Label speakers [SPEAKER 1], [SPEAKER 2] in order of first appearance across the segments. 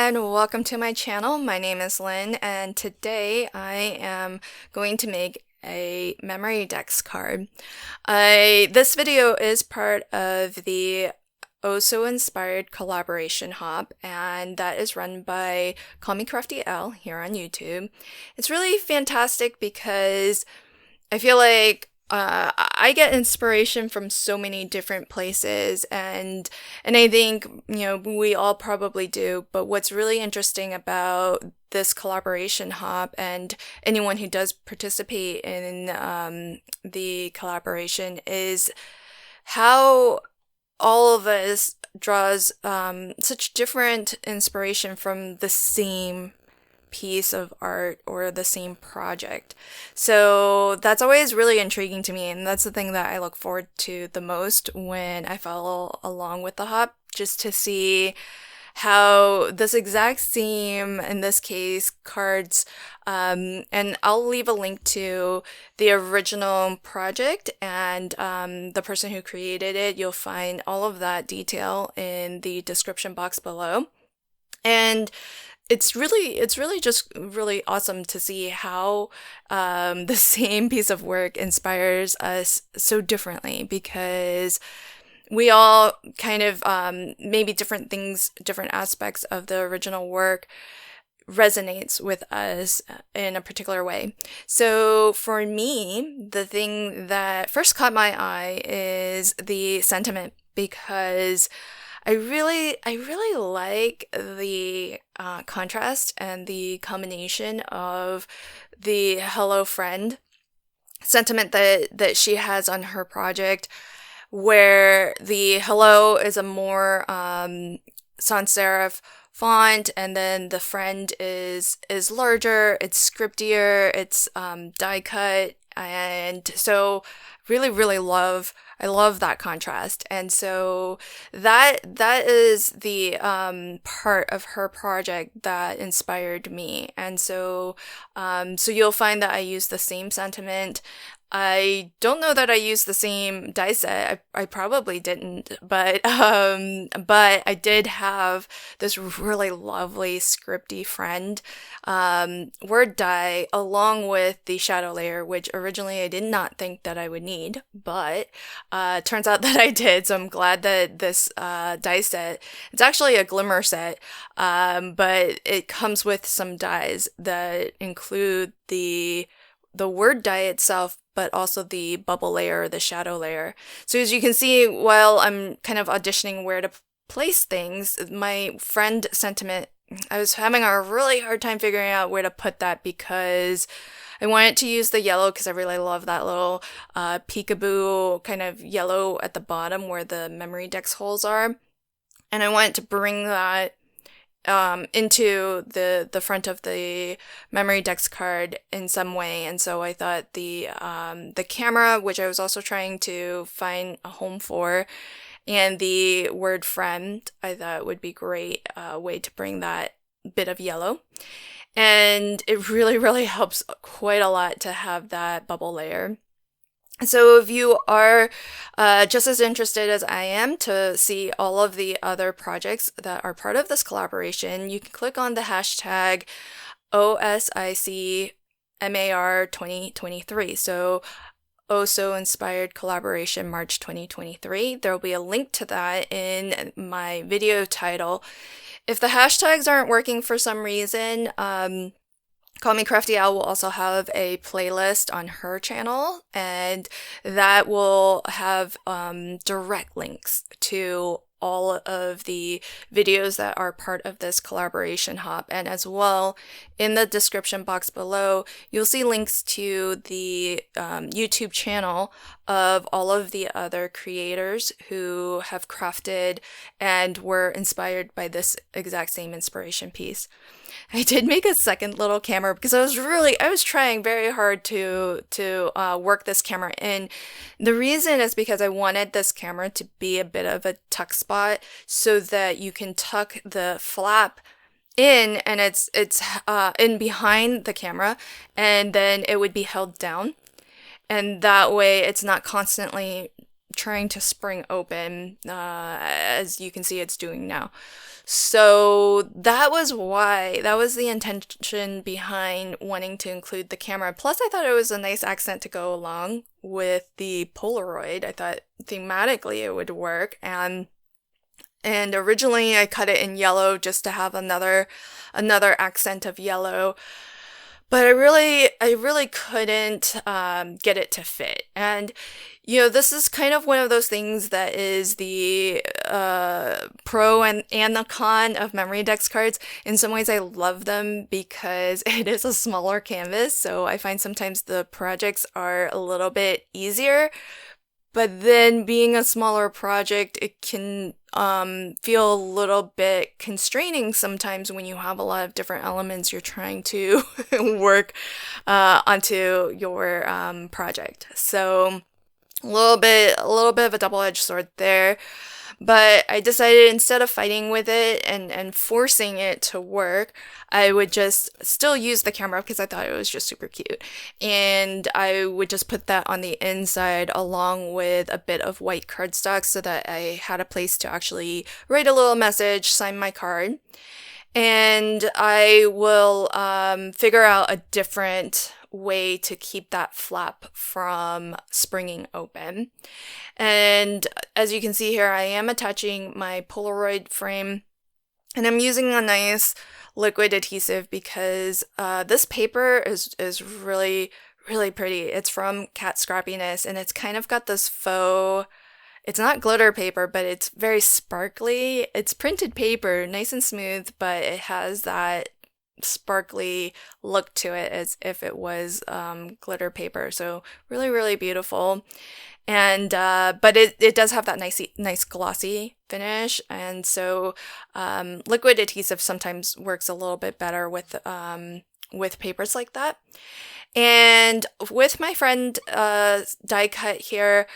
[SPEAKER 1] and welcome to my channel. My name is Lynn, and today I am going to make a memory dex card. This video is part of the Oh So Inspired collaboration hop, and that is run by Call Me Crafty L here on YouTube. It's really fantastic because I feel like I get inspiration from so many different places, and I think we all probably do. But what's really interesting about this collaboration hop and anyone who does participate in the collaboration is how all of us draws such different inspiration from the same piece of art or the same project. So that's always really intriguing to me, and that's the thing that I look forward to the most when I follow along with the hop, just to see how this exact same, in this case, cards, and I'll leave a link to the original project and the person who created it. You'll find all of that detail in the description box below. And it's really just really awesome to see how the same piece of work inspires us so differently, because we all kind of maybe different things, different aspects of the original work resonates with us in a particular way. So for me, the thing that first caught my eye is the sentiment, because I really like the contrast and the combination of the hello friend sentiment that she has on her project, where the hello is a more sans serif font, and then the friend is larger, it's scriptier, it's die cut, and so really love I love that contrast. And so that is the part of her project that inspired me. And so so you'll find that I use the same sentiment. I don't know that I used the same die set. I probably didn't, but I did have this really lovely scripty friend word die along with the shadow layer, which originally I did not think that I would need, but turns out that I did. So I'm glad that this die set, it's actually a glimmer set, but it comes with some dies that include the word die itself, but also the bubble layer, the shadow layer. So as you can see, while I'm kind of auditioning where to place things, my friend sentiment, I was having a really hard time figuring out where to put that, because I wanted to use the yellow because I really love that little peekaboo kind of yellow at the bottom where the memory dex holes are. And I wanted to bring that into the front of the memory dex card in some way. And so I thought the camera, which I was also trying to find a home for, and the word friend, I thought would be great way to bring that bit of yellow. And it really helps quite a lot to have that bubble layer. So if you are just as interested as I am to see all of the other projects that are part of this collaboration, you can click on the hashtag OSICMAR 2023. So Oh So Inspired Collaboration March 2023. There will be a link to that in my video title. If the hashtags aren't working for some reason, Call Me Crafty Owl will also have a playlist on her channel, and that will have direct links to all of the videos that are part of this collaboration hop. And as well, in the description box below, you'll see links to the YouTube channel of all of the other creators who have crafted and were inspired by this exact same inspiration piece. I did make a second little camera because I was trying very hard to work this camera in. The reason is because I wanted this camera to be a bit of a tuck spot so that you can tuck the flap in, and it's in behind the camera, and then it would be held down, and that way it's not constantly trying to spring open, as you can see it's doing now. So that was the intention behind wanting to include the camera. Plus, I thought it was a nice accent to go along with the Polaroid. I thought thematically it would work, and originally I cut it in yellow just to have another accent of yellow. But I really couldn't get it to fit. And, this is kind of one of those things that is the pro and the con of memory dex cards. In some ways, I love them because it is a smaller canvas, so I find sometimes the projects are a little bit easier. But then being a smaller project, it can feel a little bit constraining sometimes when you have a lot of different elements you're trying to work onto your project. So a little bit of a double-edged sword there. But I decided instead of fighting with it and forcing it to work, I would just still use the camera because I thought it was just super cute. And I would just put that on the inside along with a bit of white cardstock so that I had a place to actually write a little message, sign my card. And I will figure out a different way to keep that flap from springing open. And as you can see here, I am attaching my Polaroid frame, and I'm using a nice liquid adhesive because this paper is really, really pretty. It's from Cat Scrappiness, and it's kind of got this faux, it's not glitter paper, but it's very sparkly. It's printed paper, nice and smooth, but it has that sparkly look to it as if it was glitter paper. So really, really beautiful. And but it does have that nice glossy finish, and so liquid adhesive sometimes works a little bit better with papers like that. And with my friend die cut here,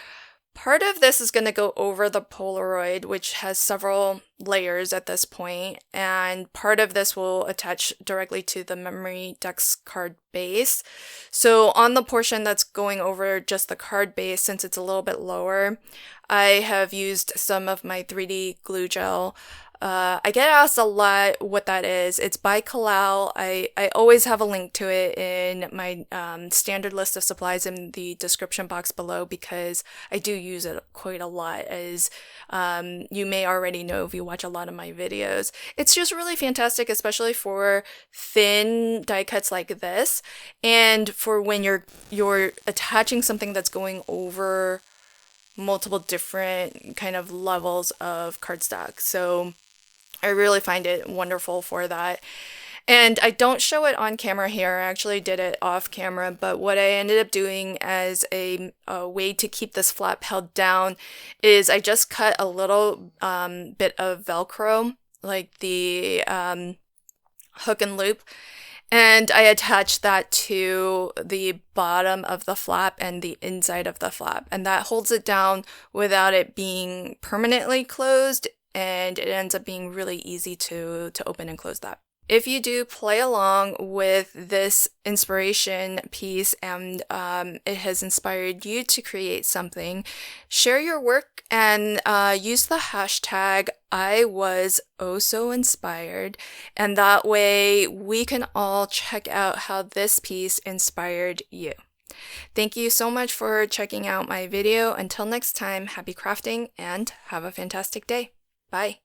[SPEAKER 1] part of this is going to go over the Polaroid, which has several layers at this point, and part of this will attach directly to the memory dex card base. So on the portion that's going over just the card base, since it's a little bit lower, I have used some of my 3D glue gel. I get asked a lot what that is. It's by Kalal. I always have a link to it in my standard list of supplies in the description box below because I do use it quite a lot, as you may already know if you watch a lot of my videos. It's just really fantastic, especially for thin die cuts like this, and for when you're attaching something that's going over multiple different kind of levels of cardstock. So I really find it wonderful for that. And I don't show it on camera here. I actually did it off camera, but what I ended up doing as a way to keep this flap held down is I just cut a little bit of Velcro, like the hook and loop, and I attached that to the bottom of the flap and the inside of the flap, and that holds it down without it being permanently closed, and it ends up being really easy to open and close that. If you do play along with this inspiration piece and it has inspired you to create something, share your work and use the hashtag #IWasOhSoInspired, and that way we can all check out how this piece inspired you. Thank you so much for checking out my video. Until next time, happy crafting and have a fantastic day. Bye.